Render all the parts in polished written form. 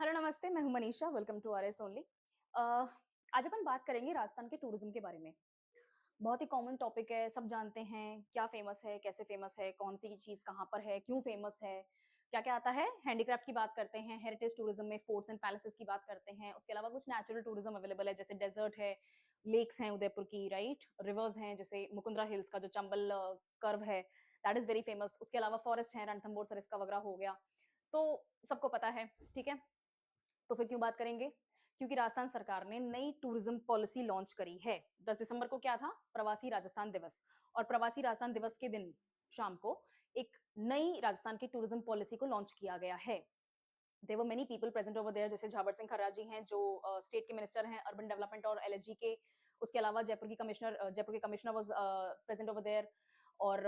Hello नमस्ते, मैं हूँ Manisha, welcome to RS only. आज अपन बात करेंगे राजस्थान के टूरिज़्म के बारे में। बहुत ही कॉमन टॉपिक है, सब जानते हैं क्या फ़ेमस है, कैसे फ़ेमस है, कौन-सी चीज़ कहाँ पर है, क्यों फ़ेमस है, क्या-क्या आता है। हैंडीक्राफ्ट की बात करते हैं, हेरिटेज टूरिज़्म में फोर्ट्स एंड पैलेसेस की बात करते हैं, उसके अलावा कुछ नेचुरल टूरिज़्म अवेलेबल है, जैसे डेज़र्ट है, लेक्स हैं उदयपुर की, राइट? रिवर्स हैं, जैसे मुकुंदरा हिल्स का जो चंबल कर्व है, दैट इज़ वेरी फ़ेमस। उसके अलावा फॉरेस्ट है, रणथंभौर सरिस्का वगैरह हो गया, तो सबको पता है, ठीक है? तो फिर क्यों बात करेंगे? क्योंकि राजस्थान सरकार ने नई टूरिज्म पॉलिसी लॉन्च करी है। 10 दिसंबर को क्या था? प्रवासी राजस्थान दिवस और प्रवासी राजस्थान दिवस के दिन शाम को एक नई राजस्थान की टूरिज्म पॉलिसी को लॉन्च किया गया है। There were many people present over there जैसे झाबर सिंह खर्रा जी हैं जो स्टेट के मिनिस्टर हैं अर्बन डेवलपमेंट और एलएसजी के। उसके अलावा जयपुर के commissioner was present over there और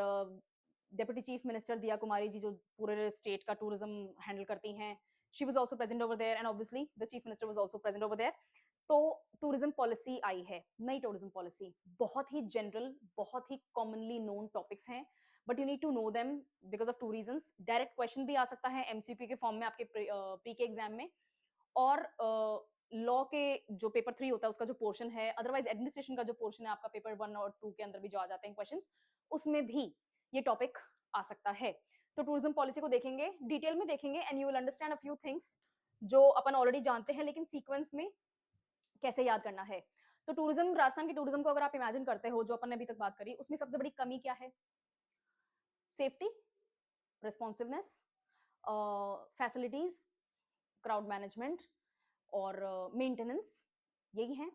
deputy chief minister Diya Kumari जी जो पूरे स्टेट का टूरिज्म हैंडल करती हैं। She was also present over there and obviously the chief minister was also present over there. तो टूरिज्म पॉलिसी आई है, नई टूरिज्म पॉलिसी। बहुत ही जनरल, बहुत ही कॉमनली नोन टॉपिक्स हैं, but you need to know them because of 2 reasons. Direct question भी आ सकता है एमसीक्यू के फॉर्म में आपके प्री के एग्जाम में और लॉ के जो पेपर 3 होता है उसका जो पोर्शन है, अदरवाइज़ एडमिनिस्ट्रेशन का जो पोर्शन है आपका पेपर 1 और 2 के अंदर भी जो आ जाते हैं क्वेश्चंस, उसमें भी ये टॉपिक आ सकता है। तो टूरिज्म पॉलिसी को देखेंगे, डिटेल में देखेंगे and you will understand a few things जो अपन ऑलरेडी जानते हैं लेकिन सीक्वेंस में कैसे याद करना है। तो टूरिज्म राजस्थान के टूरिज्म को अगर आप इमेजिन करते हो, जो अपन ने अभी तक बात करी, उसमें सबसे बड़ी कमी क्या है? Safety, responsiveness, facilities, crowd management और मेंटेनेंस, यही हैं।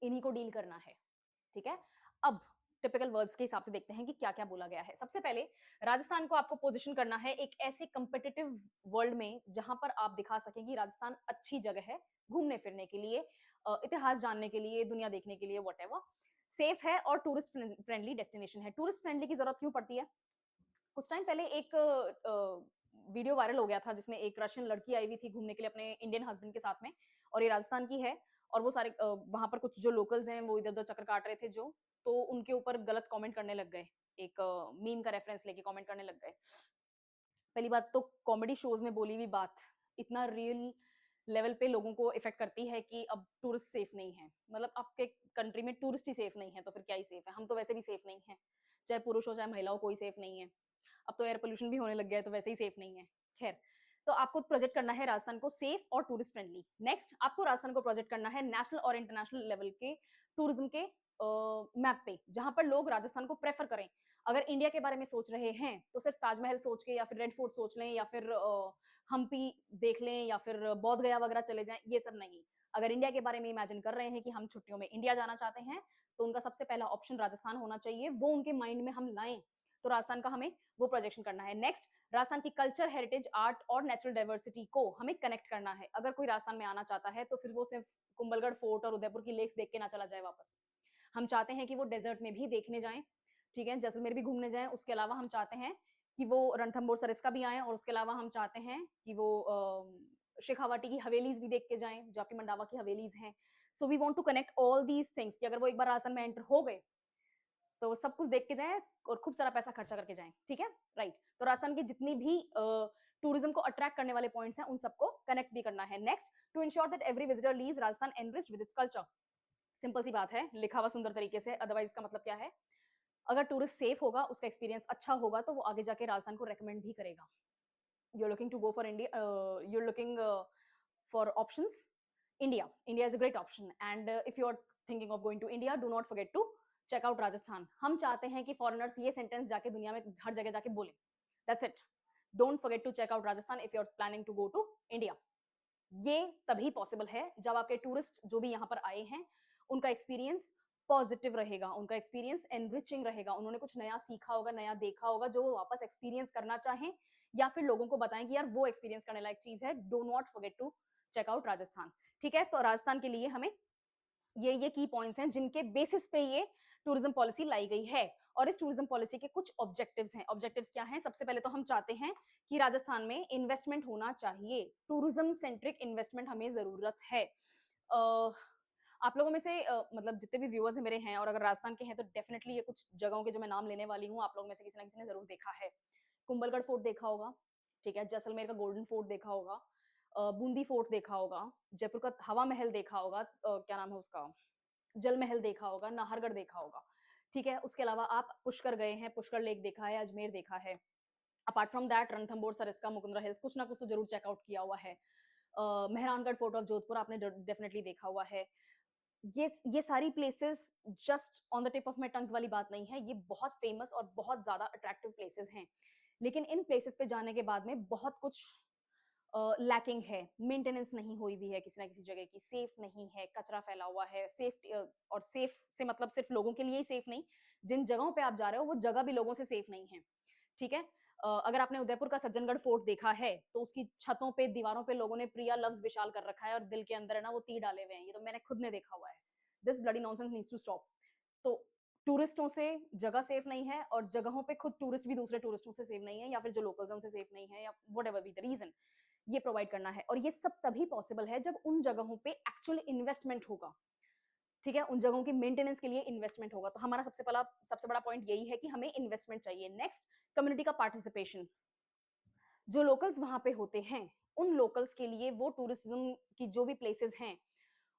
इन्हीं को डील करना है, ठीक है? अब टिपिकल वर्ड्स के हिसाब से देखते हैं कि क्या-क्या बोला गया है। सबसे पहले राजस्थान को आपको पोज़ीशन करना है एक ऐसे कॉम्पिटिटिव वर्ल्ड में जहाँ पर आप दिखा सकें कि राजस्थान अच्छी जगह है घूमने-फिरने के लिए, इतिहास जानने के लिए, दुनिया देखने के लिए व्हाटएवर। सेफ है और टूरिस्ट फ्रेंडली डेस्टिनेशन है। टूरिस्ट फ्रेंडली की ज़रूरत क्यों पड़ती है? कुछ टाइम पहले एक वीडियो वायरल हो गया था जिसमें एक रशियन लड़की आई हुई थी घूमने के लिए अपने इंडियन हस्बैंड के साथ में और ये राजस्थान की है और वो सारे वहाँ पर कुछ जो लोकल्स हैं वो इधर-उधर चक्कर काट रहे थे जो, तो उनके ऊपर गलत कमेंट करने लग गए। एक मीम का रेफरेंस लेके कमेंट करने लग गए। पहली बात तो कॉमेडी शोज़ में बोली हुई बात इतना रियल लेवल पे लोगों को इफ़ेक्ट करती है कि अब टूरिस्ट सेफ नहीं है। मतलब आपके कंट्री में टूरिस्ट ही सेफ नहीं है तो फिर क्या ही सेफ है? हम तो वैसे भी सेफ नहीं हैं। चाहे पुरुष हो चाहे महिला हो कोई सेफ नहीं है। अब तो एयर पॉल्यूशन भी होने लग गया है तो वैसे ही सेफ नहीं है। खैर, तो आपको प्रोजेक्ट करना है राजस्थान को सेफ और टूरिस्ट फ्रेंडली। नेक्स्ट आपको राजस्थान को प्रोजेक्ट करना है नेशनल और इंटरनेशनल लेवल के टूरिज्म के मैप पे, जहाँ पर लोग राजस्थान को प्रेफ़र करें। अगर इंडिया के बारे में सोच रहे हैं, तो सिर्फ ताजमहल सोच के या फिर रेड फोर्ट सोच लें या फिर हम्पी देख लें या फिर बोध गया वगैरह चले जाएँ, ये सब नहीं। अगर इंडिया के बारे में इमेजिन कर रहे हैं कि हम छुट्टियों में इंडिया जाना चाहते हैं, तो उनका सबसे पहला ऑप्शन राजस्थान होना चाहिए, वो उनके माइंड में हम लाएँ। तो राजस्थान का हमें वो प्रोजेक्शन करना है। नेक्स्ट राजस्थान की कल्चर, हेरिटेज, आर्ट और नेचुरल डाइवर्सिटी को हमें कनेक्ट करना है। अगर कोई राजस्थान में आना चाहता है, तो फिर वो सिर्फ कुंभलगढ़ फोर्ट और उदयपुर की लेक्स देख के ना चला जाए वापस। हम चाहते हैं कि वो डेजर्ट में भी देखने जाएँ, ठीक है? जैसलमेर भी घूमने जाएँ, उसके अलावा हम चाहते हैं कि वो रणथंभौर सरिस्का भी आएँ और उसके अलावा हम चाहते हैं कि वो शेखावाटी की हवेलीज़ भी देख के जाएँ, जो आपकी मंडावा की हवेलीज़ हैं। So we want to connect all these things कि अगर वो एक बार राजस्थान में एंटर हो गए, तो सब कुछ देख के जाएँ और खूब सारा पैसा खर्चा करके जाएँ, ठीक है? राइट। तो राजस्थान की जितनी भी टूरिज़्म को अट्रैक्ट करने वाले पॉइंट्स हैं, उन सबको कनेक्ट भी करना है। Next, to ensure that every visitor leaves Rajasthan enriched with its culture. Simple सी बात है, लिखा हुआ सुंदर तरीके से, अदरवाइज़ इसका मतलब क्या है? अगर टूरिस्ट सेफ होगा, उसका एक्सपीरियंस अच्छा होगा, तो वो आगे जाके राजस्थान को रिकमेंड भी करेगा। You're looking to go for India, you're looking for options. India is a great option. And if you're thinking of going to India, do not forget to check out Rajasthan. हम चाहते हैं कि foreigners ये sentence जाके दुनिया में हर जगह जाके बोले. That's it. Don't forget to check out Rajasthan if you're planning to go to India. ये तभी पॉसिबल है जब आपके टूरिस्ट जो भी यहाँ पर आए हैं उनका एक्सपीरियंस पॉजिटिव रहेगा, उनका एक्सपीरियंस एनरिचिंग रहेगा, उन्होंने कुछ नया सीखा होगा, नया देखा होगा जो वो वापस एक्सपीरियंस करना चाहें या फिर लोगों को बताएं कि यार वो एक्सपीरियंस करने लायक चीज है। Do not forget to check out Rajasthan. ठीक है, तो राजस्थान के लिए हमें ये की पॉइंट्स हैं जिनके बेसिस पे ये टूरिज्म पॉलिसी लाई गई है और इस टूरिज्म पॉलिसी के कुछ ऑब्जेक्टिव्स हैं। ऑब्जेक्टिव्स क्या हैं? सबसे पहले तो हम चाहते हैं कि राजस्थान में इन्वेस्टमेंट होना चाहिए, टूरिज्म सेंट्रिक इन्वेस्टमेंट हमें जरूरत है। आप लोगों में से मतलब जितने भी व्यूअर्स हैं मेरे हैं और अगर राजस्थान के हैं तो डेफिनेटली ये कुछ जगहों के जो मैं नाम लेने वाली हूँ आप लोगों में से किसी ना किसी ने जरूर देखा है। कुंभलगढ़ फोर्ट देखा होगा, ठीक है, जैसलमेर का गोल्डन फोर्ट देखा होगा, बूंदी फोर्ट देखा होगा, जयपुर का हवा महल देखा होगा, क्या नाम है उसका, जल महल देखा होगा, नाहरगढ़ देखा होगा, ठीक है। उसके अलावा आप पुष्कर गए हैं, पुष्कर लेक देखा है, अजमेर देखा है। Apart from that Ranthambore, Sariska, Mukundra hills कुछ ना कुछ तो जरूर चेकआउट किया हुआ है। मेहरानगढ़ फोर्ट ऑफ जोधपुर आपने डेफिनेटली देखा हुआ है। ये सारी places just on the tip of my tongue वाली बात नहीं है, ये बहुत फेमस और बहुत ज्यादा अट्रैक्टिव प्लेसेस हैं। लेकिन इन प्लेसेस पे जाने के बाद में बहुत कुछ लैकिंग है, मेंटेनेंस नहीं हुई हुई है किसी ना किसी जगह की, सेफ नहीं है, कचरा फैला हुआ है, सेफ और सेफ से मतलब सिर्फ लोगों के लिए ही सेफ नहीं, जिन जगहों पे आप जा रहे हो वो जगह भी लोगों से सेफ नहीं है, ठीक है। अगर आपने उदयपुर का सज्जनगढ़ फोर्ट देखा है तो उसकी छतों पे, दीवारों पे लोगों ने प्रिया लव्स विशाल कर रखा है और दिल के अंदर है ना वो तीर डाले हुए हैं, ये तो मैंने खुद ने देखा हुआ है। This bloody nonsense needs to stop. तो टूरिस्टों से जगह सेफ नहीं है और जगहों पे खुद टूरिस्ट भी दूसरे टूरिस्टों से सेफ नहीं है, या फिर जो लोकल्स हैं उनसे सेफ नहीं है, या whatever be the reason, ये प्रोवाइड करना है। और ये सब तभी पॉसिबल है जब उन जगहों पे एक्चुअल इन्वेस्टमेंट होगा, ठीक है, उन जगहों की मेंटेनेंस के लिए इन्वेस्टमेंट होगा। तो हमारा सबसे बड़ा पॉइंट यही है कि हमें इन्वेस्टमेंट चाहिए। नेक्स्ट, कम्युनिटी का पार्टिसिपेशन। जो लोकल्स वहां पे होते हैं उन लोकल्स के लिए वो टूरिज्म की जो भी प्लेसेस हैं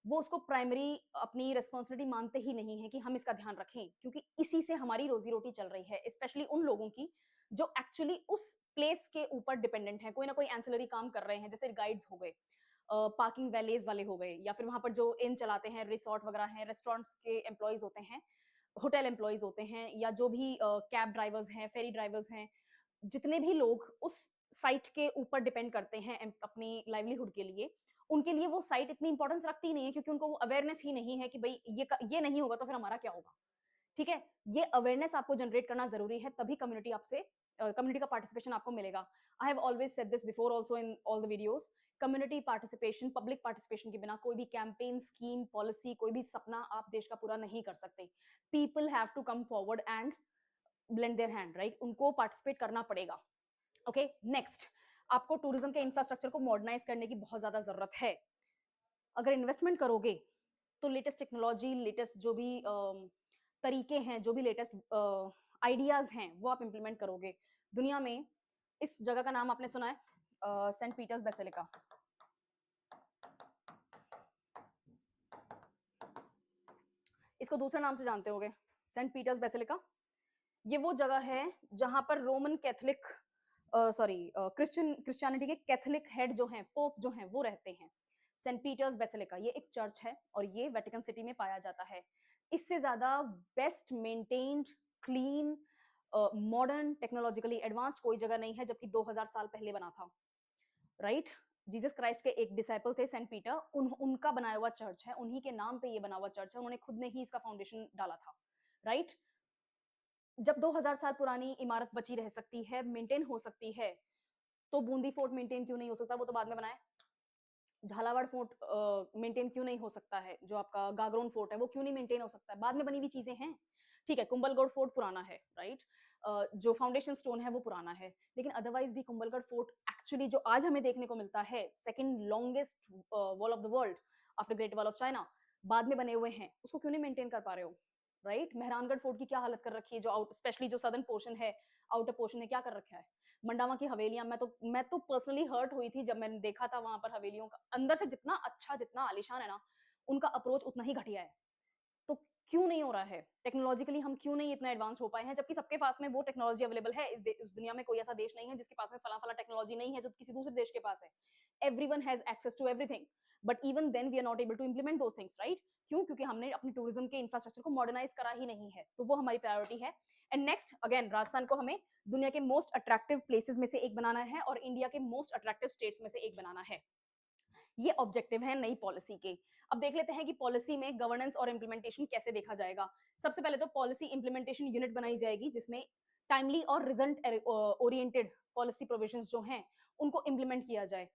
वो उसको प्राइमरी अपनी रिस्पॉन्सिबिलिटी मानते ही नहीं है कि हम इसका ध्यान रखें, क्योंकि इसी से हमारी रोजी रोटी चल रही है, स्पेशली उन लोगों की जो एक्चुअली उस प्लेस के ऊपर डिपेंडेंट है, कोई ना कोई एंसिलरी काम कर रहे हैं, जैसे गाइड्स हो गए, पार्किंग वैलेज वाले हो गए, या फिर वहां पर जो इन चलाते हैं, रिसोर्ट वगैरह हैं, रेस्टोरेंट्स के एम्प्लॉयज होते हैं, होटल एम्प्लॉयज होते हैं, या जो भी कैब ड्राइवर्स हैं, फेरी ड्राइवर्स हैं, जितने भी लोग उस साइट के ऊपर डिपेंड करते हैं अपनी लाइवलीहुड के लिए, उनके लिए वो साइट इतनी इंपॉर्टेंस रखती नहीं है, क्योंकि उनको वो अवेयरनेस ही नहीं है कि भाई ये नहीं होगा तो फिर हमारा क्या होगा, ठीक है। ये अवेयरनेस आपको जनरेट करना जरूरी है, तभी कम्युनिटी आपसे कम्युनिटी का पार्टिसिपेशन आपको मिलेगा। I have always said this before also in all the videos, community participation, public participation के बिना कोई भी कैंपेन, स्कीम, पॉलिसी, कोई भी सपना आप देश का पूरा नहीं कर सकते। People have to come forward and blend their hand, right, उनको पार्टिसिपेट करना पड़ेगा। ओके, नेक्स्ट, आपको टूरिज्म के इंफ्रास्ट्रक्चर को मॉडर्नाइज करने की बहुत ज्यादा जरूरत है। अगर इन्वेस्टमेंट करोगे तो लेटेस्ट टेक्नोलॉजी, लेटेस्ट जो भी तरीके हैं, जो भी लेटेस्ट आइडियाज हैं वो आप इंप्लीमेंट करोगे। दुनिया में इस जगह का नाम आपने सुना है, सेंट पीटर्स बेसिलिका। इसको दूसरे नाम से जानते होगे, सेंट पीटर्स बेसिलिका। ये वो जगह है जहां पर रोमन कैथोलिक, सॉरी, क्रिश्चियनिटी के कैथोलिक हेड जो हैं, पोप जो हैं, वो रहते हैं। सेंट पीटर्स बेसिलिका ये एक चर्च है और ये वेटिकन सिटी में पाया जाता है। इससे ज्यादा best maintained, clean, modern, technologically advanced कोई जगह नहीं है, जबकि 2000 साल पहले बना था, राइट। जीसस क्राइस्ट के एक डिसाइपल थे सेंट पीटर, उनका बनाया हुआ चर्च है, उन्हीं के नाम पे ये बना हुआ चर्च है, उन्होंने खुद ने ही इसका फाउंडेशन डाला था, राइट। जब 2000 साल पुरानी इमारत बची रह सकती है, मेंटेन हो सकती है, तो बूंदी फोर्ट मेंटेन क्यों नहीं हो सकता, वो तो बाद में बनाए। झालावाड़ फोर्ट मेंटेन क्यों नहीं हो सकता है, जो आपका गागरोन फोर्ट है वो क्यों नहीं मेंटेन हो सकता है, बाद में बनी हुई चीजें हैं, ठीक है। कुंभलगढ़ फोर्ट पुराना है, राइट, जो फाउंडेशन स्टोन है वो पुराना है, लेकिन अदरवाइज भी कुंभलगढ़ फोर्ट एक्चुअली जो आज हमें देखने को मिलता है, second longest wall of the world after great wall of China, बाद में बने हुए हैं, उसको क्यों नहीं मेंटेन कर पा रहे हो, राइट। मेहरानगढ़ फोर्ट की क्या हालत कर रखी है, जो आउट, स्पेशली जो सदर्न पोर्शन है, आउटर पोर्शन है, क्या कर रखा है। मंडावा की हवेलियां, मैं तो पर्सनली हर्ट हुई थी जब मैंने देखा था वहां पर हवेलियों का अंदर से जितना अच्छा, जितना आलिशान है ना, उनका अप्रोच उतना ही घटिया है। तो क्यों नहीं हो रहा है टेक्नोलॉजिकली, हम क्यों नहीं इतना एडवांस हो पाए हैं, जबकि सबके पास में वो टेक्नोलॉजी अवेलेबल है। इस दुनिया में कोई ऐसा देश नहीं है जिसके पास में फला फला टेक्नोलॉजी नहीं है जो किसी दूसरे देश के पास है। Everyone has access to everything, but even then we are not able to implement those things, right. क्यों? क्योंकि हमने अपने टूरिज्म के इंफ्रास्ट्रक्चर को मॉडर्नाइज करा ही नहीं है, तो वो हमारी प्रायोरिटी है। एंड नेक्स्ट, अगेन, राजस्थान को हमें दुनिया के मोस्ट अट्रैक्टिव प्लेसेस में से एक बनाना है और इंडिया के मोस्ट अट्रैक्टिव स्टेट्स में से एक बनाना है। ये ऑब्जेक्टिव है नई पॉलिसी के। अब देख लेते हैं कि पॉलिसी में गवर्नेंस और इंप्लीमेंटेशन कैसे देखा जाएगा। सबसे पहले तो पॉलिसी इंप्लीमेंटेशन यूनिट बनाई जाएगी, जिसमें टाइमली और रिजल्ट ओरिएंटेड पॉलिसी प्रोविजंस जो हैं उनको इंप्लीमेंट किया जाए।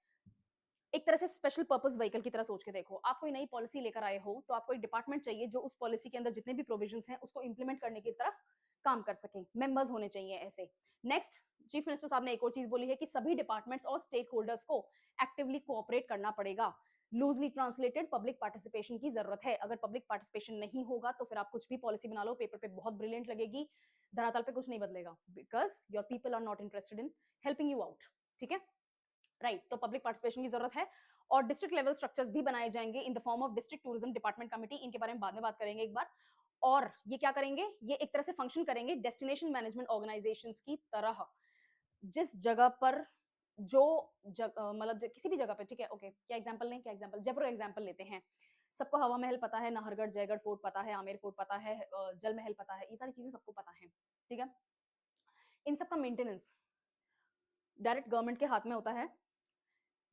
एक तरह से स्पेशल पर्पस व्हीकल की तरह सोच के देखो, आप कोई नई पॉलिसी लेकर आए हो तो आपको एक डिपार्टमेंट चाहिए जो उस पॉलिसी के अंदर जितने भी प्रोविजंस हैं उसको इंप्लीमेंट करने की तरफ काम कर सके, मेंबर्स होने चाहिए ऐसे। नेक्स्ट, चीफ मिनिस्टर साहब ने एक और चीज बोली है कि सभी डिपार्टमेंट्स और स्टेक होल्डर्स को एक्टिवली कोऑपरेट करना पड़ेगा। लूजली ट्रांसलेटेड, पब्लिक पार्टिसिपेशन की जरूरत है। अगर पब्लिक पार्टिसिपेशन नहीं होगा तो फिर आप कुछ भी पॉलिसी बना लो, पेपर पे बहुत ब्रिलियंट लगेगी, धरातल पे कुछ नहीं बदलेगा, because your people are not interested in helping you out, ठीक है। राइट, तो पब्लिक पार्टिसिपेशन की जरूरत है। और डिस्ट्रिक्ट लेवल स्ट्रक्चर्स भी बनाए जाएंगे in the form of district tourism department committee, इनके बारे में बाद में बात करेंगे एक बार। और ये क्या करेंगे, ये एक तरह से फंक्शन करेंगे डेस्टिनेशन मैनेजमेंट ऑर्गेनाइजेशंस की तरह। जिस जगह पर जो मतलब किसी भी जगह पे, ठीक है, ओके, क्या एग्जांपल लें, क्या एग्जांपल, जयपुर एग्जांपल लेते हैं। सबको हवा महल पता है, नाहरगढ़ जयगढ़ फोर्ट पता है, आमेर फोर्ट पता है, जल महल पता है, ये सारी चीजें सबको पता है, ठीक है। इन सब का मेंटेनेंस डायरेक्ट गवर्नमेंट के हाथ में होता है,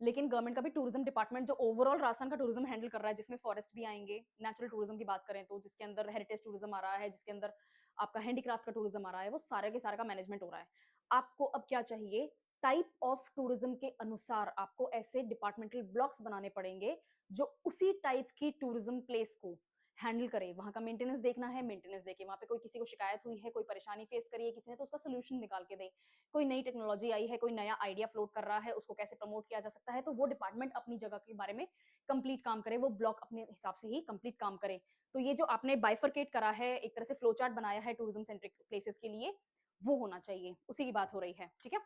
लेकिन गवर्नमेंट का भी टूरिज्म डिपार्टमेंट जो ओवरऑल राजस्थान का टूरिज्म हैंडल कर रहा है, जिसमें फॉरेस्ट भी आएंगे, नेचुरल टूरिज्म की बात करें तो, जिसके अंदर हेरिटेज टूरिज्म आ रहा है, जिसके अंदर आपका हैंडीक्राफ्ट का टूरिज्म आ रहा है, वो सारे के सारे का मैनेजमेंट हो रहा है। आपको अब क्या चाहिए, टाइप ऑफ टूरिज्म के अनुसार आपको ऐसे डिपार्टमेंटल ब्लॉक्स बनाने पड़ेंगे जो उसी टाइप की टूरिज्म प्लेस को हैंडल करे। वहां का मेंटेनेंस देखना है, मेंटेनेंस देके वहां पे कोई किसी को शिकायत हुई है, कोई परेशानी फेस करी है किसी ने, तो उसका सोल्यूशन निकाल के दे। कोई नई टेक्नोलॉजी आई है, कोई नया आइडिया फ्लोट कर रहा है, उसको कैसे प्रमोट किया जा सकता है, तो वो डिपार्टमेंट अपनी जगह के बारे में कंप्लीट काम करे, वो ब्लॉक अपने हिसाब से ही कंप्लीट काम करे। तो ये जो आपने बाइफरकेट करा है, एक तरह से फ्लो चार्ट बनाया है टूरिज्म सेंट्रिक प्लेसेस के लिए, वो होना चाहिए, उसी की बात हो रही है, ठीक है।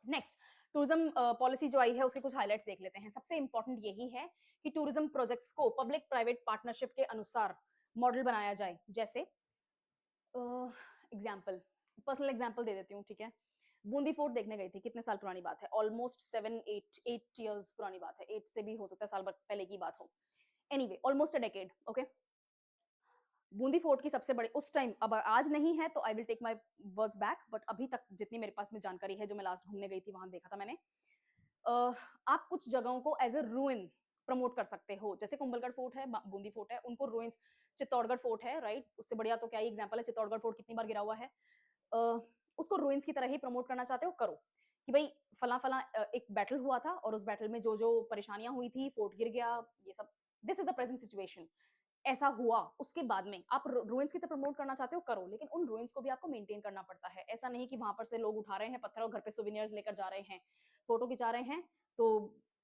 नेक्स्ट, टूरिज्म पॉलिसी जो आई है उसके कुछ हाइलाइट्स देख लेते हैं। सबसे इंपॉर्टेंट यही है कि टूरिज्म प्रोजेक्ट्स को पब्लिक प्राइवेट पार्टनरशिप के अनुसार मॉडल बनाया जाए। जैसे एग्जाम्पल, पर्सनल एग्जाम्पल दे देती हूँ, ठीक है। बूंदी फोर्ट देखने गई थी, कितने साल पुरानी बात है, ऑलमोस्ट 7 8 8 ईयर्स पुरानी बात है, 8 से भी हो सकता है साल पहले की बात हो। Anyway, almost a decade, okay. Bundi fort की सबसे बड़ी उस टाइम, अब आज नहीं है तो I will take my words back, but अभी तक जितनी मेरे पास में जानकारी है, जो मैं लास्ट घूमने गई थी वहां देखा था मैंने, आप कुछ जगहों को एज ए रूइन प्रमोट कर सकते हो। जैसे कुंभलगढ़ फोर्ट है, बूंदी फोर्ट है, उनको रूइंस, चित्तौड़गढ़ फोर्ट है, राइट, उससे बढ़िया तो क्या ही एग्जांपल है, चित्तौड़गढ़ फोर्ट कितनी बार गिरा हुआ है। उसको रूइंस की तरह ही प्रमोट करना चाहते हो, करो, कि भाई फला फला एक बैटल हुआ था और उस बैटल में जो जो परेशानियां हुई थी, फोर्ट गिर गया, ये सब, this is the present situation, ऐसा हुआ। उसके बाद में आप रूइंस की तरफ प्रमोट करना चाहते हो, करो, लेकिन उन रूइंस को भी आपको मेंटेन करना पड़ता है। ऐसा नहीं कि वहां पर से लोग उठा रहे हैं पत्थर और घर पे सुविनियर्स लेकर जा रहे हैं, फोटो खिंचा रहे हैं, तो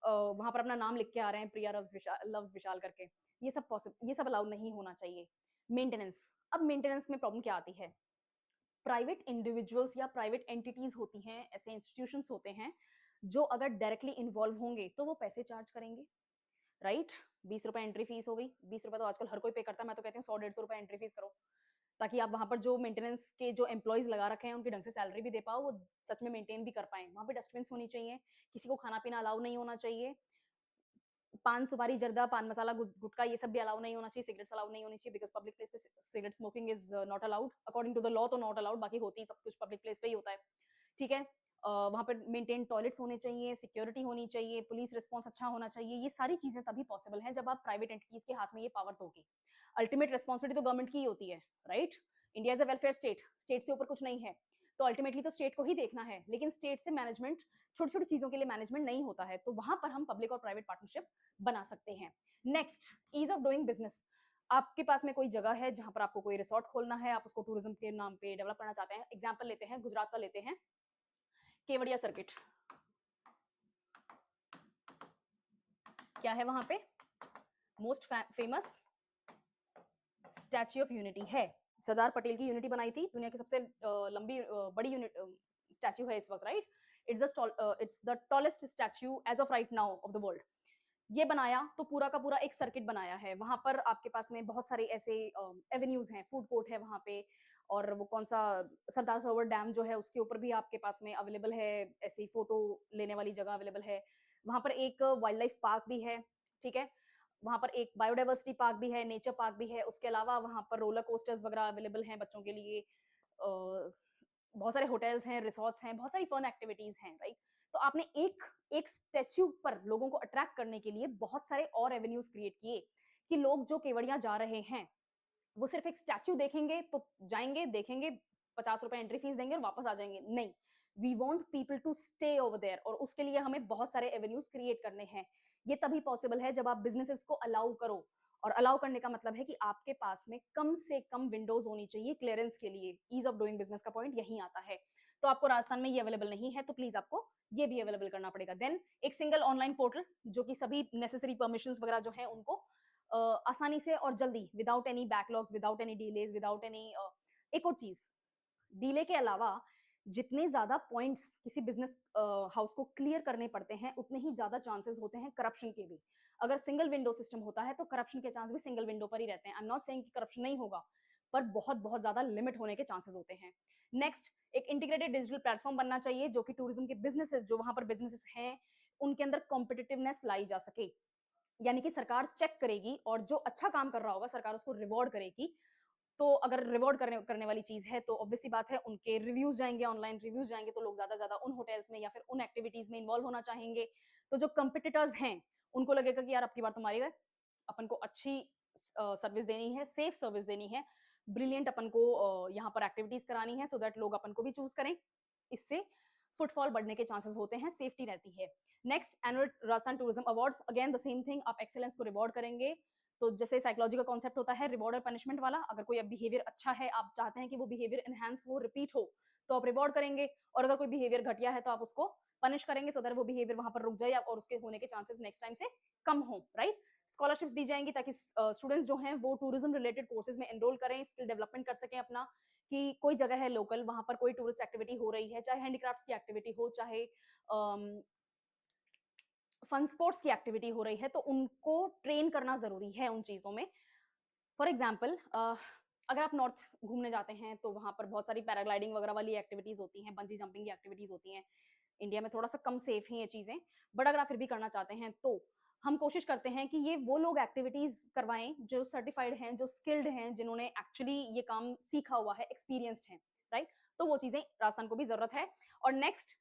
वहां पर अपना नाम लिख के आ रहे हैं, प्रिया लव्स विशाल करके। ये सब अलाउ नहीं होना चाहिए। मेंटेनेंस, अब मेंटेनेंस में प्रॉब्लम क्या आती है, प्राइवेट इंडिविजुअल्स या प्राइवेट एंटिटीज होती हैं, ऐसे इंस्टीट्यूशंस होते हैं जो अगर डायरेक्टली इन्वॉल्व होंगे तो वो पैसे चार्ज करेंगे, राइट। 20 रुपए एंट्री फीस हो गई, 20 रुपए तो आजकल हर कोई पे करता है, मैं तो कहती हूँ 100 150 रुपए एंट्री फीस करो, ताकि आप वहां पर जो मेंटेनेंस के जो एम्प्लॉयज लगा रखे हैं उनकी ढंग से सैलरी भी दे पाओ, वो सच में मेंटेन भी कर पाए। वहां पे डस्टबिन होनी चाहिए, किसी को खाना पीना अलाउ नहीं होना चाहिए, पान सुपारी जर्दा पान मसाला गुटखा ये सब भी अलाउ नहीं होना चाहिए, सिगरेट्स अलाउ नहीं होनी चाहिए, बिकॉज पब्लिक प्लेस पे cigarette smoking is not allowed according to the law, तो नॉट अलाउड, बाकी होती सब कुछ पब्लिक प्लेस पे ही होता है, ठीक है। वहां पर मेंटेन टॉयलेट्स होने चाहिए, सिक्योरिटी होनी चाहिए, पुलिस रिस्पॉन्स अच्छा होना चाहिए। ये सारी चीजें तभी पॉसिबल है जब आप प्राइवेट एंटिटीज के हाथ में ये पावर दोगे। अल्टीमेट रिस्पॉन्सिबिलिटी तो गवर्नमेंट की ही होती है, right. India is a welfare state, state से ऊपर कुछ नहीं है, तो अल्टीमेटली तो स्टेट को ही देखना है, लेकिन स्टेट से मैनेजमेंट, छोटी छोटी चीजों के लिए मैनेजमेंट नहीं होता है, तो वहां पर हम पब्लिक और प्राइवेट पार्टनरशिप बना सकते हैं। Next, ease of doing business. आपके पास में कोई जगह है जहां पर आपको कोई रिसोर्ट खोलना है, आप उसको टूरिज्म के नाम पे डेवलप करना चाहते हैं। एग्जांपल लेते हैं, गुजरात का लेते हैं, केवड़िया सर्किट। क्या है वहां पे, most famous statue of unity है। सरदार पटेल की यूनिटी बनाई थी, दुनिया की सबसे लंबी बड़ी यूनिट स्टैच्यू है इस वक्त, right. It's the tallest statue as of right now of the world. ये बनाया तो पूरा का पूरा एक सर्किट बनाया है। वहां पर आपके पास में बहुत सारे ऐसे एवेन्यूज हैं, फूड कोर्ट है वहां पे, और वो कौन सा सरदार सरोवर डैम जो है उसके ऊपर भी आपके पास में अवेलेबल है, ऐसी फोटो लेने वाली जगह अवेलेबल है। वहां पर एक वाइल्ड लाइफ पार्क भी है, ठीक है। वहां पर एक बायोडाइवर्सिटी पार्क भी है, नेचर पार्क भी है। उसके अलावा वहां पर रोलर कोस्टर्स वगैरह अवेलेबल हैं बच्चों के लिए, बहुत सारे होटल्स हैं, रिसोर्ट्स हैं, बहुत सारी फन एक्टिविटीज हैं, राइट। तो आपने एक एक स्टैच्यू पर लोगों को अट्रैक्ट करने के लिए बहुत सारे और एवेन्यूज क्रिएट किए, कि लोग जो केवड़िया जा रहे हैं वो सिर्फ एक स्टैच्यू देखेंगे तो जाएंगे, देखेंगे, 50 रुपए एंट्री फीस देंगे और वापस आ जाएंगे, नहीं। We want people to stay over there, और उसके लिए हमें बहुत सारे एवेन्यूज क्रिएट करने हैं। ये तभी पॉसिबल है जब आप बिजनेसेस को अलाउ करो, और अलाउ करने का मतलब है कि आपके पास में कम से कम विंडोज होनी चाहिए क्लियरेंस के लिए। ईज ऑफ डूइंग बिजनेस का पॉइंट यही आता है। तो आपको राजस्थान में ये अवेलेबल नहीं है, तो प्लीज आपको ये भी अवेलेबल करना पड़ेगा। देन एक सिंगल ऑनलाइन पोर्टल जो कि सभी नेसेसरी परमिशंस वगैरह जो है उनको आसानी से और जल्दी, without any backlogs, without any delays, without any, एक और चीज, डिले के अलावा जितने ज्यादा पॉइंट्स किसी बिजनेस हाउस को क्लियर करने पड़ते हैं, उतने ही ज्यादा चांसेस होते हैं करप्शन के भी। अगर सिंगल विंडो सिस्टम होता है तो करप्शन के चांस भी सिंगल विंडो पर ही रहते हैं। आई एम नॉट सेइंग कि करप्शन नहीं होगा, पर बहुत बहुत ज्यादा लिमिट होने के चांसेस होते हैं। नेक्स्ट, एक इंटीग्रेटेड डिजिटल प्लेटफॉर्म बनना चाहिए जो कि टूरिज्म के बिजनेसेस, जो वहां पर बिजनेसेस हैं, उनके अंदर कॉम्पिटिटिवनेस लाई जा सके। यानी कि सरकार चेक करेगी और जो अच्छा काम कर रहा होगा सरकार उसको रिवॉर्ड करेगी। तो अगर रिवॉर्ड करने करने वाली चीज है तो ऑब्वियस सी बात है उनके रिव्यूज जाएंगे, ऑनलाइन रिव्यूज जाएंगे, तो लोग ज्यादा ज्यादा उन होटल्स में या फिर उन एक्टिविटीज में इन्वॉल्व होना चाहेंगे। तो जो कंपिटिटर्स हैं उनको लगेगा कि यार अब की बार तुम्हारी गए, अपन को अच्छी सर्विस देनी है, सेफ सर्विस देनी है, ब्रिलियंट अपन को यहाँ पर एक्टिविटीज करानी है, सो दैट लोग अपन को भी चूज करें। इससे फुटफॉल बढ़ने के चांसेस होते हैं, सेफ्टी रहती है। Next, annual Rajasthan tourism awards, again the same thing, आप एक्सेलेंस को रिवॉर्ड करेंगे। तो जैसे साइकोलॉजी का कॉन्सेप्ट होता है रिवॉर्ड और पनिशमेंट वाला, अगर कोई बिहेवियर अच्छा है, आप चाहते हैं कि वो बिहेवियर एनहांस हो, रिपीट हो, तो आप रिवॉर्ड करेंगे। और अगर कोई बिहेवियर घटिया है तो आप उसको पनिश करेंगे, सो दैट वो बिहेवियर वहां पर रुक जाए और उसके होने के चांसेस नेक्स्ट टाइम से कम हो, राइट। स्कॉलरशिप्स दी जाएंगी ताकि स्टूडेंट्स जो हैं वो टूरिज्म रिलेटेड कोर्सेज में एनरोल करें, स्किल डेवलपमेंट कर सकें अपना, कि कोई जगह है लोकल, वहां पर कोई टूरिस्ट एक्टिविटी हो रही है, चाहे हैंडीक्राफ्ट्स की एक्टिविटी हो, चाहे फन स्पोर्ट्स की एक्टिविटी हो रही है, तो उनको ट्रेन करना जरूरी है उन चीजों में। फॉर एग्जाम्पल, अगर आप नॉर्थ घूमने जाते हैं तो वहां पर बहुत सारी पैराग्लाइडिंग वगैरह वाली एक्टिविटीज होती हैं, बंजी जंपिंग की एक्टिविटीज होती हैं। इंडिया में थोड़ा सा कम सेफ हैं ये चीजें, बट अगर आप फिर भी करना चाहते हैं तो हम कोशिश करते हैं कि ये वो लोग एक्टिविटीज करवाएं जो सर्टिफाइड हैं, जो स्किल्ड हैं, जिन्होंने एक्चुअली ये काम सीखा हुआ है, एक्सपीरियंस्ड हैं, राइट। तो वो चीजें राजस्थान को भी जरूरत है। और next,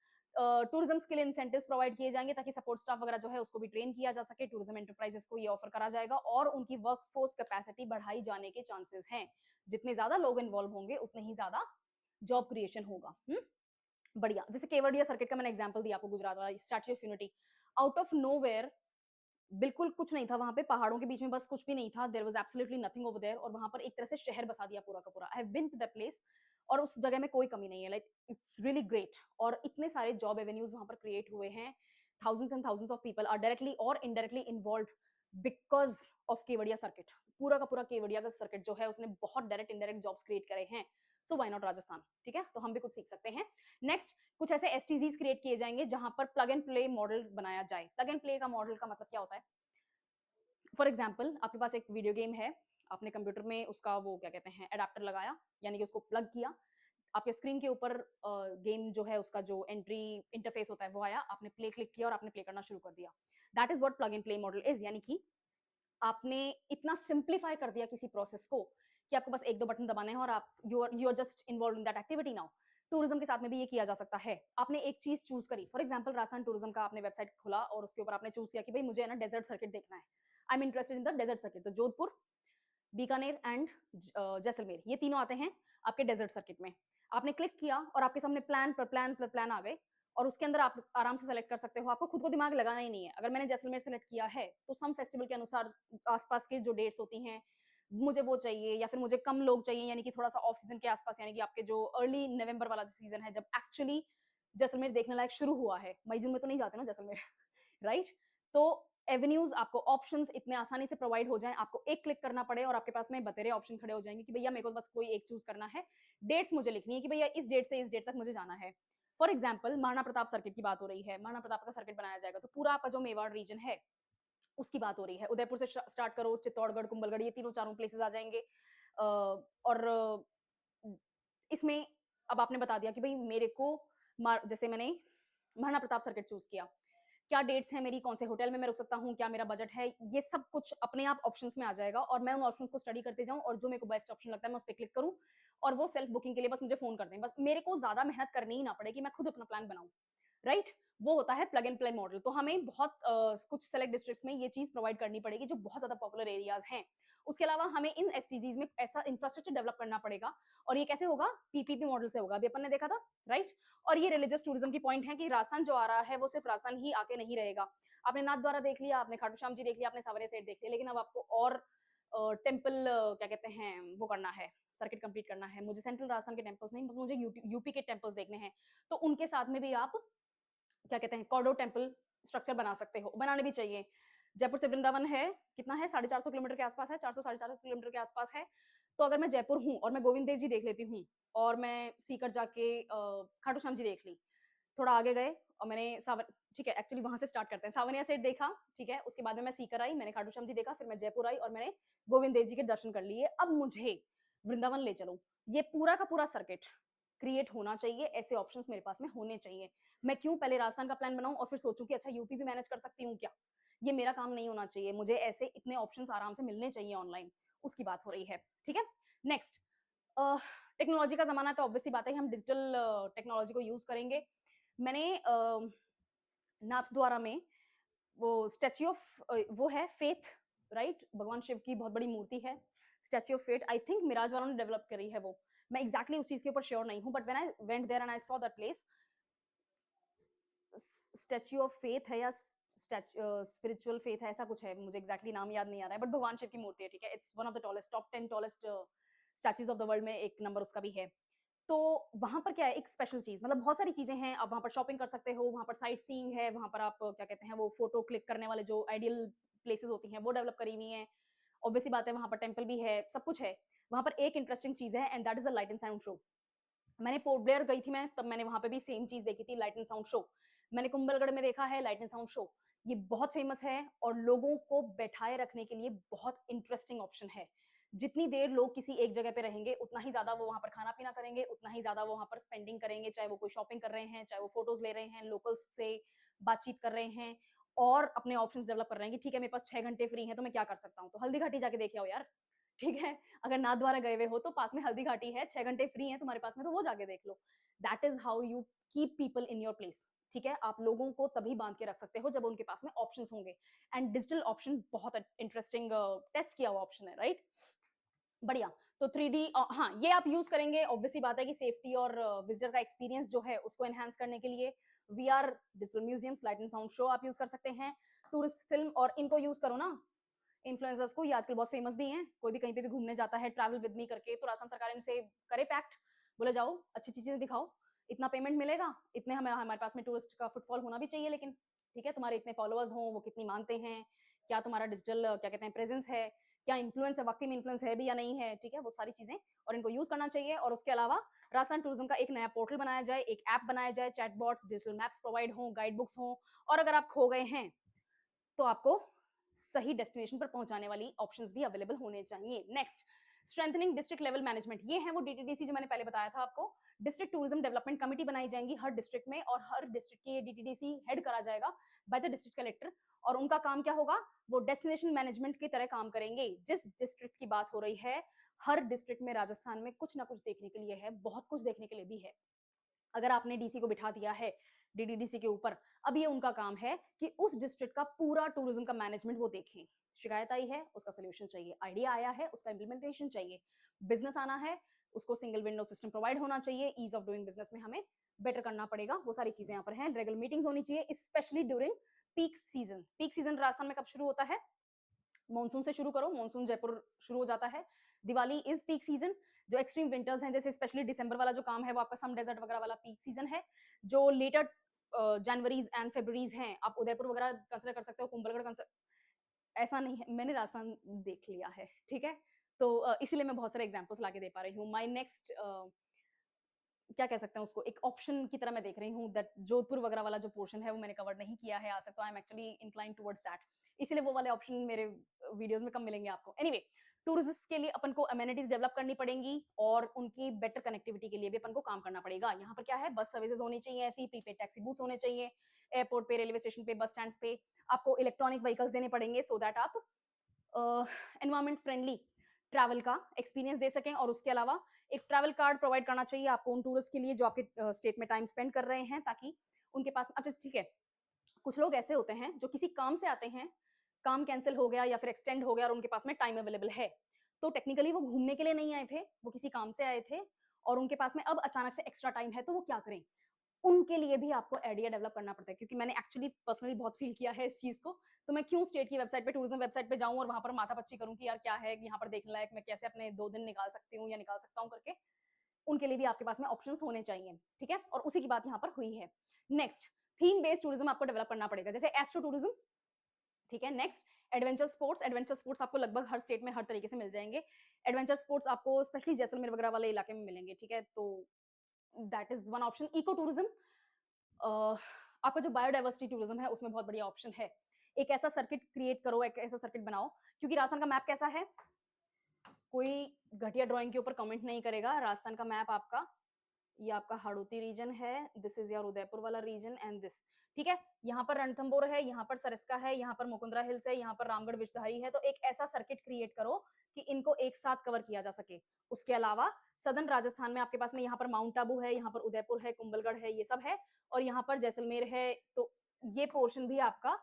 tourism skill incentives provide किए जाएंगे ताकि सपोर्ट स्टाफ वगैरह जो है उसको भी ट्रेन किया जा सके। टूरिज्म एंटरप्राइजेस को ये ऑफर करा जाएगा और उनकी वर्कफोर्स कैपेसिटी बढ़ाई जाने के चांसेस हैं। जितने ज्यादा लोग इन्वॉल्व होंगे उतने ही ज्यादा जॉब क्रिएशन होगा। बढ़िया। जैसे केवड़िया सर्किट का मैंने एग्जांपल दिया आपको, गुजरात वाला statue of unity, out of nowhere, बिल्कुल कुछ नहीं था वहां पे, पहाड़ों के बीच में बस कुछ भी नहीं था, there was absolutely nothing over there, और वहां पर एक तरह से शहर बसा दिया पूरा का पूरा। I have been to that place और उस जगह में कोई कमी नहीं है, लाइक इट्स रियली ग्रेट। और इतने सारे जॉब एवेन्यूज वहां पर क्रिएट हुए हैं, thousands and thousands of people are directly और indirectly involve because of Kevadia circuit. पूरा का पूरा केवड़िया का सर्किट जो है उसने बहुत डायरेक्ट इनडायरेक्ट जॉब्स क्रिएट करे हैं। सो व्हाई नॉट राजस्थान, ठीक है। तो हम भी कुछ सीख सकते हैं। नेक्स्ट, कुछ ऐसे एसटीजीज क्रिएट किए जाएंगे जहां पर प्लग एंड प्ले मॉडल बनाया जाए। प्लग एंड प्ले का मॉडल का मतलब क्या होता है? फॉर एग्जाम्पल, आपके पास एक वीडियो गेम है, आपने कंप्यूटर में उसका वो क्या कहते हैं एडाप्टर लगाया, यानी कि उसको प्लग किया, आपके स्क्रीन के ऊपर गेम जो है उसका जो एंट्री इंटरफेस होता है वो आया, आपने प्ले क्लिक किया और आपने प्ले करना शुरू कर दिया। That is what plug and play model is. यानी कि आपने इतना सिंप्लीफाई कर दिया किसी प्रोसेस को कि आपको बस एक दो बटन दबाने हैं और आप you are just involve in that activity now. Tourism के साथ में भी ये किया जा सकता है। आपने एक चीज चूज करी, फॉर एग्जाम्पल राजस्थान टूरिज्म का आपने वेबसाइट खोला और उसके ऊपर आपने चूज किया कि भाई मुझे ना डेजर्ट सर्किट देखना है, I am interested in the desert circuit. तो जोधपुर, बीकानेर एंड जैसलमेर, ये तीनों आते हैं आपके डेजर्ट सर्किट में। आपने क्लिक किया और आपके सामने प्लान पर प्लान पर प्लान आ गए और उसके अंदर आप आराम से सेलेक्ट कर सकते हो, आपको खुद को दिमाग लगाना ही नहीं है। अगर मैंने जैसलमेर सेलेक्ट किया है तो सम फेस्टिवल के अनुसार आसपास के जो डेट्स होती हैं मुझे वो चाहिए, या फिर मुझे कम लोग चाहिए, यानी कि थोड़ा सा ऑफ सीजन के आसपास, यानी कि आपके जो अर्ली नवंबर वाला सीजन है जब एक्चुअली जैसलमेर देखने लायक शुरू हुआ है। मई जून में तो नहीं जाते ना जैसलमेर राइट। तो एवेन्यूज, आपको ऑप्शंस इतने आसानी से प्रोवाइड हो जाएं, आपको एक क्लिक करना पड़े और आपके पास में बतेरे ऑप्शन खड़े हो जाएंगे कि भैया मेरे को बस कोई एक चूज करना है, डेट्स मुझे लिखनी है कि भैया इस डेट से इस डेट तक मुझे जाना है। For example, Maharana Pratap circuit की बात हो रही है, महाराणा प्रताप का सर्किट बनाया जाएगा, तो पूरा आपका जो मेवाड़ रीजन है उसकी बात हो रही है। उदयपुर से स्टार्ट करो, चित्तौड़गढ़, कुंभलगढ़, ये तीनों चारों प्लेसेस आ जाएंगे। और इसमें अब आपने बता दिया कि भाई मेरे को जैसे मैंने महाराणा प्रताप सर्किट चूज किया, क्या डेट्स हैं मेरी, कौन से होटल में मैं रुक सकता हूँ, क्या मेरा बजट है, ये सब कुछ अपने आप ऑप्शंस में आ जाएगा और मैं उन ऑप्शंस को स्टडी करते जाऊं और जो मेरे को बेस्ट ऑप्शन लगता है मैं उस पर क्लिक करूं और वो सेल्फ बुकिंग के लिए बस मुझे फोन कर दें, बस मेरे को ज्यादा मेहनत करनी ही ना पड़े कि मैं खुद अपना प्लान बनाऊं, राइट। वो होता है प्लग एंड प्ले मॉडल। तो हमें बहुत कुछ सेलेक्ट डिस्ट्रिक्ट्स में ये चीज प्रोवाइड करनी पड़ेगी जो बहुत ज्यादा पॉपुलर एरियाज हैं। उसके अलावा हमें इन एसटीजीज में ऐसा इंफ्रास्ट्रक्चर डेवलप करना पड़ेगा और ये कैसे होगा, पीपीपी मॉडल से होगा, अभी अपन ने देखा था, राइट। और ये रिलीजियस टूरिज्म की पॉइंट है कि राजस्थान जो आ रहा है वो सिर्फ राजस्थान ही आके नहीं रहेगा। आपने नाथ द्वारा देख लिया, आपने खाटू श्याम जी देख लिया, आपने सावरिया सेठ देख लिया, लेकिन अब आपको और टेम्पल क्या कहते हैं वो करना है, सर्किट कंप्लीट करना है। मुझे सेंट्रल राजस्थान के टेम्पल्स नहीं, मुझे यूपी के टेम्पल्स देखने हैं, तो उनके साथ में भी आप क्या कहते हैं कॉर्डो टेम्पल स्ट्रक्चर बना सकते हो, बनाने भी चाहिए। जयपुर से वृंदावन है कितना है, 450 किलोमीटर के आसपास है, 400 450 किलोमीटर के आसपास है। तो अगर मैं जयपुर हूँ और मैं गोविंद देव जी देख लेती हूँ और मैं सीकर जाके खाटू श्याम जी देख ली। थोड़ा आगे गए और मैंने ठीक है, एक्चुअली वहाँ से स्टार्ट करते हैं। सावनिया सेठ देखा, ठीक है? उसके बाद में मैं सीकर आई, मैंने खाटू श्याम जी देखा, फिर मैं जयपुर आई और मैंने गोविंद देव जी के दर्शन कर लिए। अब मुझे वृंदावन ले चलो। ये पूरा का पूरा सर्किट क्रिएट होना चाहिए, ऐसे ऑप्शंस मेरे पास में होने चाहिए। मैं क्यों पहले राजस्थान का प्लान बनाऊँ और फिर सोचूँ कि अच्छा यूपी भी मैनेज कर सकती हूँ क्या? ये मेरा काम नहीं होना चाहिए। मुझे ऐसे इतने ऑप्शंस आराम से मिलने चाहिए ऑनलाइन, उसकी बात हो रही है, ठीक है? नेक्स्ट, टेक्नोलॉजी का ज़माना है तो ऑब्वियस सी बात है हम डिजिटल टेक्नोलॉजी को यूज़ करेंगे। मैंने नाथद्वारा में वो स्टैच्यू ऑफ वो है फेथ, राइट? भगवान शिव की बहुत बड़ी मूर्ति है, statue of faith. I think Miraj वालों ने डेवलप करी है वो। मैं एग्जैक्टली उस चीज़ के ऊपर श्योर नहीं हूँ, but when I went there and I saw that place, statue of faith है या स्पिरिचुअल फेथ है, ऐसा कुछ है, मुझे एग्जैक्टली नाम याद नहीं आ रहा है, बट भगवान शिव की मूर्ति है, ठीक है? It's one of the tallest, top 10 tallest statues of the world में एक नंबर उसका भी है। तो वहां पर क्या है, एक स्पेशल चीज, मतलब बहुत सारी चीजें हैं, आप वहां पर शॉपिंग कर सकते हो, वहां पर साइट सीइंग है, वहां पर आप क्या कहते हैं वो फोटो क्लिक करने वाले जो आइडियल प्लेसेस होती हैं वो डेवलप करी हुई हैं। ऑब्वियसली बात है वहां पर टेम्पल भी है, सब कुछ है। वहां पर एक इंटरेस्टिंग चीज है and that is a light and sound show. मैंने पोर्ट ब्लेयर गई थी मैं, तब मैंने वहां पे भी सेम चीज देखी थी, लाइट एंड साउंड शो। मैंने कुंभलगढ़ में देखा है लाइट एंड साउंड शो। ये बहुत फेमस है और लोगों को बैठाए रखने के लिए बहुत इंटरेस्टिंग ऑप्शन है। जितनी देर लोग किसी एक जगह पे रहेंगे उतना ही ज्यादा वो वहां पर खाना पीना करेंगे, उतना ही ज्यादा वो वहां पर स्पेंडिंग करेंगे, चाहे वो कोई शॉपिंग कर रहे हैं, चाहे वो फोटोज ले रहे हैं, लोकल्स से बातचीत कर रहे हैं और अपने ऑप्शंस डेवलप कर रहे हैं कि ठीक है मेरे पास 6 घंटे फ्री है तो मैं क्या कर सकता हूँ, तो हल्दी घाटी जाके देखे आओ यार। ठीक है, अगर नाथ द्वारा गए हुए हो तो पास में हल्दी घाटी है, 6 घंटे फ्री है तुम्हारे पास में, तो वो जाके देख लो। That is how you keep people in your place. ठीक है, आप लोगों को तभी बांध के रख सकते हो जब उनके पास में ऑप्शंस होंगे। एंड डिजिटल ऑप्शन बहुत इंटरेस्टिंग टेस्ट किया हुआ ऑप्शन है, राइट? बढ़िया। तो 3D, हाँ, ये आप यूज करेंगे, ऑब्वियसली बात है कि सेफ्टी और विजिटर का एक्सपीरियंस जो है उसको एनहांस करने के लिए VR digital museums, light and sound show आप यूज कर सकते हैं, टूरिस्ट फिल्म, और इनको यूज करो ना, इन्फ्लुएंसर्स को, ये आजकल बहुत फेमस भी हैं। कोई भी कहीं पे भी घूमने जाता है ट्रैवल विद मी करके, तो राजस्थान सरकार इनसे करे पैक्ट, बोले जाओ अच्छी अच्छी चीजें दिखाओ, इतना पेमेंट मिलेगा, इतने हमें हमारे पास में टूरिस्ट का फुटफॉल होना भी चाहिए, लेकिन ठीक है तुम्हारे इतने फॉलोअर्स हों, वो कितनी मानते हैं, क्या तुम्हारा डिजिटल क्या कहते हैं प्रेजेंस है, क्या इन्फ्लुएंस है, वाकई में इन्फ्लुएंस है भी या नहीं है, ठीक है, वो सारी चीजें, और इनको यूज करना चाहिए। और उसके अलावा राजस्थान टूरिज्म का एक नया पोर्टल बनाया जाए, एक ऐप बनाया जाए, चैटबॉट्स, डिजिटल मैप्स प्रोवाइड हों, गाइड बुक्स हों, और अगर आप खो गए हैं तो आपको सही डेस्टिनेशन पर पहुंचाने वाली ऑप्शंस भी अवेलेबल होने चाहिए। Next, strengthening district level management, ये है वो डीटीडीसी जो मैंने पहले बताया था आपको। डिस्ट्रिक्ट टूरिज्म डेवलपमेंट कमेटी बनाई जाएंगी हर डिस्ट्रिक्ट में, और हर डिस्ट्रिक्ट की डीटीडीसी हेड करा जाएगा बाय द डिस्ट्रिक्ट कलेक्टर। और उनका काम क्या होगा, वो डेस्टिनेशन मैनेजमेंट की तरह काम करेंगे। जिस डिस्ट्रिक्ट की बात हो रही है, हर डिस्ट्रिक्ट में राजस्थान में कुछ ना कुछ देखने के लिए है, बहुत कुछ देखने के लिए भी है। अगर आपने डीसी को बिठा दिया है डीडीडीसी के ऊपर, अब ये उनका काम है कि उस डिस्ट्रिक्ट का पूरा टूरिज्म का मैनेजमेंट वो देखें। शिकायत आई है, उसका सोल्यूशन चाहिए, आइडिया आया है, उसका इंप्लीमेंटेशन चाहिए, बिजनेस आना है, उसको सिंगल विंडो सिस्टम प्रोवाइड होना चाहिए, ईज ऑफ डूइंग बिजनेस में हमें बेटर करना पड़ेगा, वो सारी चीजें यहाँ पर हैं। रेगुलर मीटिंग्स होनी चाहिए, specially during peak season. Peak season Rajasthan में कब शुरू होता है, मॉनसून से शुरू करो, मॉनसून जयपुर शुरू हो जाता है, दिवाली इज पीक सीजन। जो एक्सट्रीम विंटर्स हैं, जैसे स्पेशली दिसंबर वाला जो काम है वो आपका सम डेजर्ट वगैरह वाला पीक सीजन है। जो लेटर जनवरीज एंड फेब्रुवरीज हैं, आप उदयपुर वगैरह कंसिडर कर सकते हो, कुंभलगढ़ कंसिडर, ऐसा नहीं है, मैंने राजस्थान देख लिया है, ठीक है? तो इसीलिए मैं बहुत सारे एग्जांपल्स लाके दे पा रही हूँ। माय नेक्स्ट क्या कह सकते हैं उसको, एक ऑप्शन की तरह मैं देख रही हूँ दैट जोधपुर वगैरह वाला जो पोर्शन है वो मैंने कवर नहीं किया है आज तक, तो I am actually incline towards that, इसलिए वो वाले ऑप्शन मेरे वीडियोस में कम मिलेंगे आपको। एनीवे, टूरिस्ट के लिए अपन को अमेनिटीज डेवलप करनी पड़ेंगी और उनकी बेटर कनेक्टिविटी के लिए भी अपन को काम करना पड़ेगा। यहाँ पर क्या है, बस सर्विसेज होनी चाहिए, ऐसी प्रीपेड टैक्सी बूथ्स होने चाहिए, एयरपोर्ट पे, रेलवे स्टेशन पे, बस स्टैंड पे आपको इलेक्ट्रॉनिक व्हीकल्स देने पड़ेंगे, सो दैट आप एनवायरमेंट फ्रेंडली ट्रैवल का एक्सपीरियंस दे सकें। और उसके अलावा एक ट्रैवल कार्ड प्रोवाइड करना चाहिए आपको उन टूरिस्ट के लिए जो आपके स्टेट में टाइम स्पेंड कर रहे हैं, ताकि उनके पास, अच्छा ठीक है, कुछ लोग ऐसे होते हैं जो किसी काम से आते हैं, काम कैंसिल हो गया या फिर एक्सटेंड हो गया और उनके पास में टाइम अवेलेबल है, तो टेक्निकली वो घूमने के लिए नहीं आए थे, वो किसी काम से आए थे और उनके पास में अब अचानक से एक्स्ट्रा टाइम है, तो वो क्या करें, उनके लिए भी आपको आइडिया डेवलप करना पड़ता है। क्योंकि मैंने एक्चुअली पर्सनली बहुत फील किया है इस चीज को, तो मैं क्यों स्टेट की वेबसाइट पे, टूरिज्म वेबसाइट पे जाऊं और वहां पर माथापच्ची करूं कि यार क्या है यहाँ पर देखने लायक, मैं कैसे अपने 2 दिन निकाल सकती हूँ या निकाल सकता हूँ करके। उनके लिए भी आपके पास में ऑप्शंस होने चाहिए, ठीक है? और उसी की बात यहाँ पर हुई है। नेक्स्ट, थीम बेस्ड टूरिज्म आपको डेवलप करना पड़ेगा, जैसे एस्ट्रो टूरिज्म, ठीक है। Next, adventure sports. Adventure sports आपको लगभग हर स्टेट में हर तरीके से मिल जाएंगे। एडवेंचर स्पोर्ट्स आपको स्पेशली जैसलमेर वगैरह वाले इलाके में मिलेंगे, ठीक है। तो that is one option. Eco tourism, आपका जो बायोडाइवर्सिटी टूरिज्म है उसमें बहुत बढ़िया ऑप्शन है। एक ऐसा सर्किट क्रिएट करो, एक ऐसा सर्किट बनाओ, क्योंकि राजस्थान का मैप कैसा है, कोई घटिया ड्राइंग के ऊपर कमेंट नहीं करेगा। राजस्थान का मैप आपका, ये आपका हाड़ौती रीजन है, दिस इज योर उदयपुर वाला रीजन एंड दिस, ठीक है। यहाँ पर रणथंबोर है, यहाँ पर सरिस्का है, यहाँ पर मुकुंदरा हिल्स है, यहाँ पर रामगढ़ विषधारी है। तो एक ऐसा सर्किट क्रिएट करो कि इनको एक साथ कवर किया जा सके। उसके अलावा सदर्न राजस्थान में आपके पास में यहाँ पर माउंट आबू है, यहाँ पर उदयपुर है, कुंभलगढ़ है, ये सब है, और यहाँ पर जैसलमेर है। तो ये पोर्शन भी आपका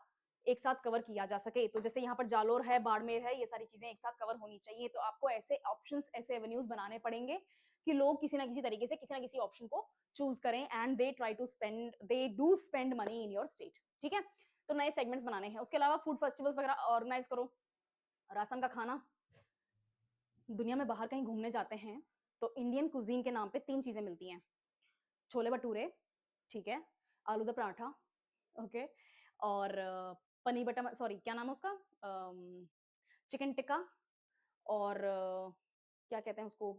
एक साथ कवर किया जा सके। तो जैसे यहाँ पर जालोर है, बाड़मेर है, ये सारी चीजें एक साथ कवर होनी चाहिए। तो आपको ऐसे ऑप्शंस, ऐसे एवेन्यूज बनाने पड़ेंगे कि लोग किसी ना किसी तरीके से किसी ना किसी ऑप्शन को चूज करें and they try to spend, they do spend money in your state, ठीक है। तो नए सेगमेंट्स बनाने हैं। उसके अलावा फूड फेस्टिवल्स वगैरह ऑर्गेनाइज करो। राजस्थान का खाना, दुनिया में बाहर कहीं घूमने जाते हैं तो इंडियन कुजीन के नाम पे 3 चीजें मिलती हैं, छोले भटूरे, ठीक है, आलू दा पराठा, ओके, और पनीर बटर, सॉरी क्या नाम है उसका, चिकन टिक्का, और क्या कहते हैं उसको,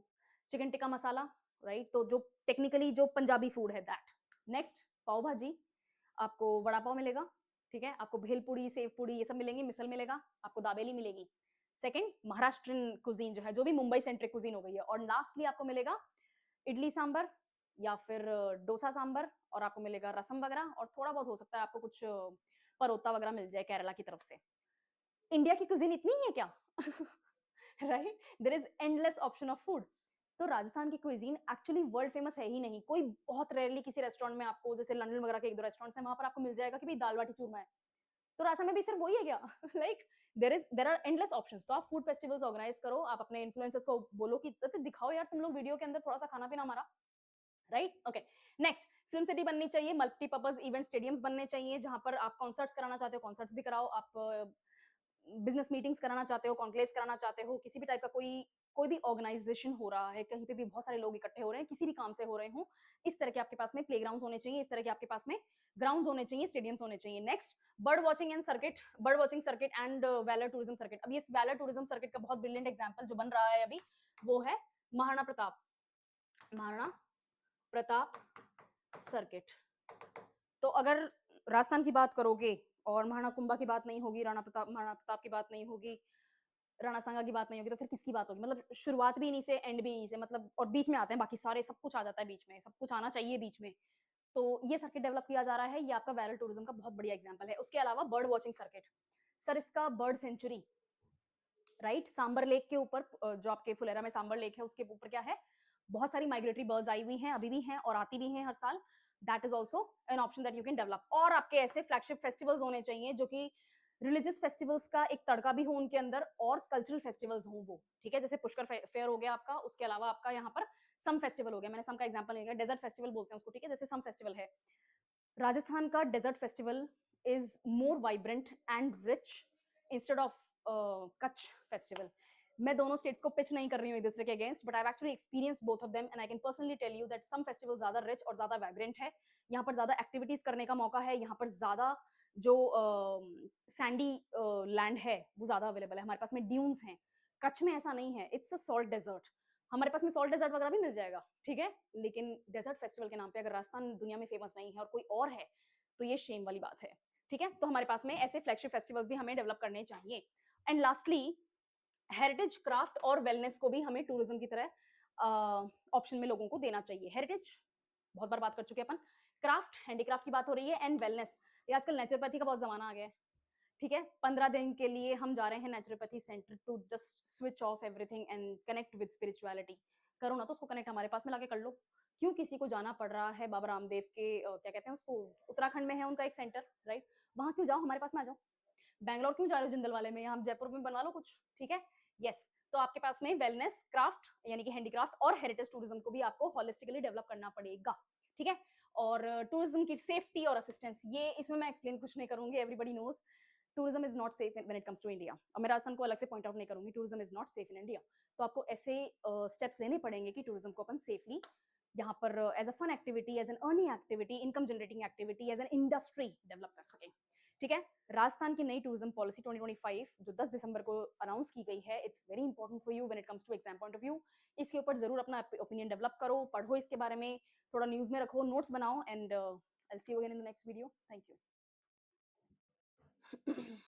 चिकन टिक्का मसाला, राइट। तो जो टेक्निकली जो पंजाबी फूड है दैट। नेक्स्ट, पाव भाजी, आपको वड़ा पाव मिलेगा, ठीक है, आपको भेलपुड़ी, सेव पूड़ी, ये सब मिलेंगे, मिसल मिलेगा, आपको दाबेली मिलेगी। सेकंड, महाराष्ट्रियन कुजीन जो है, जो भी मुंबई सेंट्रिक कुजीन हो गई है। और लास्टली आपको मिलेगा इडली सांबर या फिर डोसा सांबर, और आपको मिलेगा रसम वगैरह, और थोड़ा बहुत हो सकता है आपको कुछ परोता वगैरह मिल जाए केरला की तरफ से। इंडिया की कुजीन इतनी ही है क्या? Right, there is endless option of food. तो राजस्थान की क्विजीन एक्चुअली वर्ल्ड फेमस है ही नहीं। कोई बहुत रेयरली किसी रेस्टोरेंट में आपको, जैसे लंदन वगैरह के 1-2 रेस्टोरेंट्स हैं, वहां पर आपको मिल जाएगा कि भाई दाल बाटी चूरमा है। तो राजस्थान में भी सिर्फ वही है क्या? Like there are endless options. तो आप फूड फेस्टिवल्स ऑर्गेनाइज करो, आप अपने इन्फ्लुएंसर्स को बोलो कि दिखाओ यार तुम लोग वीडियो के अंदर थोड़ा सा खाना पीना हमारा, right, okay. Next, film city बननी चाहिए, मल्टीपर्पज इवेंट स्टेडियम्स बनने चाहिए, जहां पर आप कॉन्सर्ट्स कराना चाहते हो कॉन्सर्ट्स भी कराओ, आप बिजनेस मीटिंग्स कराना चाहते हो, कॉन्क्लेव्स कराना चाहते हो, किसी भी टाइप का कोई भी ऑर्गेनाइजेशन हो रहा है, कहीं पे भी बहुत सारे लोग इकट्ठे हो रहे हैं, किसी भी काम से हो रहे हो, इस तरह के आपके पास में प्लेग्राउंड्स होने चाहिए, इस तरह के आपके पास में ग्राउंड्स होने चाहिए, स्टेडियम्स होने चाहिए। Next, bird watching and circuit, bird watching circuit and valour tourism circuit. अब ये वैलर टूरिज्म सर्किट का बहुत ब्रिलियंट एग्जांपल जो बन रहा है अभी, वो है महाराणा प्रताप, महाराणा प्रताप सर्किट। तो अगर राजस्थान की बात करोगे और महाराणा कुंभा की बात नहीं होगी, महाराणा प्रताप की बात नहीं होगी, राणा सांगा की बात नहीं होगी, तो फिर किसकी बात होगी? मतलब शुरुआत भी इन्हीं से, एंड भी इन्हीं से, मतलब, और बीच में आते हैं बाकी सारे, सब कुछ आ जाता है बीच में, सब कुछ आना चाहिए बीच में। तो ये सर्किट डेवलप किया जा रहा है, ये आपका वायरल टूरिज्म का बहुत बढ़िया एग्जांपल है। उसके अलावा bird watching circuit, Sariska bird sanctuary, right, Sambhar lake के ऊपर, जो आपके फुलेरा में सांबर लेक है उसके ऊपर क्या है, बहुत सारी माइग्रेटरी बर्ड्स आई हुई हैं, अभी भी हैं और आती भी हैं हर साल। That is also an option that you can develop. और आपके ऐसे फ्लैगशिप फेस्टिवल्स होने चाहिए जो कि रिलीजियस फेस्टिवल्स का एक तड़का भी हो उनके अंदर, और कल्चरल फेस्टिवल्स हो वो, ठीक है। जैसे पुष्कर फेयर हो गया आपका, उसके अलावा आपका यहाँ पर सम फेस्टिवल हो गया, मैंने सम का एग्जांपल लिया, डेजर्ट फेस्टिवल बोलते हैं उसको, ठीक है, जैसे सम फेस्टिवल है। राजस्थान का desert festival is more vibrant and rich instead of Kutch festival. मैं दोनों स्टेट्स को पिच नहीं कर रही हूँ एक दूसरे के against, but I actually experience both of them and I can personally tell you that some festival ज्यादा रिच और ज्यादा वाइब्रेंट है, यहाँ पर ज्यादा एक्टिविटीज करने का मौका है, यहाँ पर ज्यादा जो सैंडी लैंड है वो ज्यादा अवेलेबल है, हमारे पास में ड्यून्स हैं। कच्छ में ऐसा नहीं है, इट्स अ सॉल्ट डेजर्ट। हमारे पास में सॉल्ट डेजर्ट वगैरह भी मिल जाएगा, ठीक है, लेकिन डेजर्ट फेस्टिवल के नाम पे अगर राजस्थान दुनिया में फेमस नहीं है और कोई और है, तो ये शेम वाली बात है, ठीक है। तो हमारे पास में ऐसे फ्लैगशिप फेस्टिवल्स भी हमें डेवलप करने चाहिए। एंड लास्टली, हेरिटेज, क्राफ्ट और वेलनेस को भी हमें टूरिज्म की तरह ऑप्शन में लोगों को देना चाहिए। हेरिटेज बहुत बार बात कर चुके हैं अपन, क्राफ्ट, हैंडीक्राफ्ट की बात हो रही है, एंड वेलनेस, ये आजकल नेचुरोपैथी का बहुत जमाना आ गया है, ठीक है। 15 दिन के लिए हम जा रहे हैं naturopathy centre to just switch off everything and connect with spirituality. करो ना तो उसको कनेक्ट हमारे पास में लाके कर लो। क्यों किसी को जाना पड़ रहा है बाबा रामदेव के क्या कहते हैं उसको, उत्तराखंड में है उनका एक सेंटर, राइट, वहां क्यों जाओ, हमारे पास में आ जाओ। बैंगलोर क्यों जा रहे हो जिंदल वाले में, यहाँ जयपुर में बनवा लो कुछ, ठीक है। यस, तो आपके पास में वेलनेस, क्राफ्ट यानी कि हैंडीक्राफ्ट और हेरिटेज टूरिज्म को भी आपको होलिस्टिकली डेवलप करना पड़ेगा, ठीक है। और टूरिज्म की सेफ्टी और असिस्टेंस, ये इसमें मैं एक्सप्लेन कुछ नहीं करूंगी, everybody knows tourism is not safe when it comes to India, और मैं राजस्थान को अलग से पॉइंट आउट नहीं करूंगी, tourism is not safe in India. तो आपको ऐसे स्टेप्स लेने पड़ेंगे कि टूरिज्म को अपन सेफली यहाँ पर as a fun activity, as an earning activity, income generating activity, as an industry develop कर सकें, ठीक है? राजस्थान की नई टूरिज्म पॉलिसी 2025 जो 10 दिसंबर को अनाउंस की गई है, it's very important for you when it comes to exam point of view. इसके ऊपर ज़रूर अपना ओपिनियन डेवलप करो, पढ़ो इसके बारे में, थोड़ा न्यूज़ में रखो, नोट्स बनाओ and I will see you again in the next video. Thank you.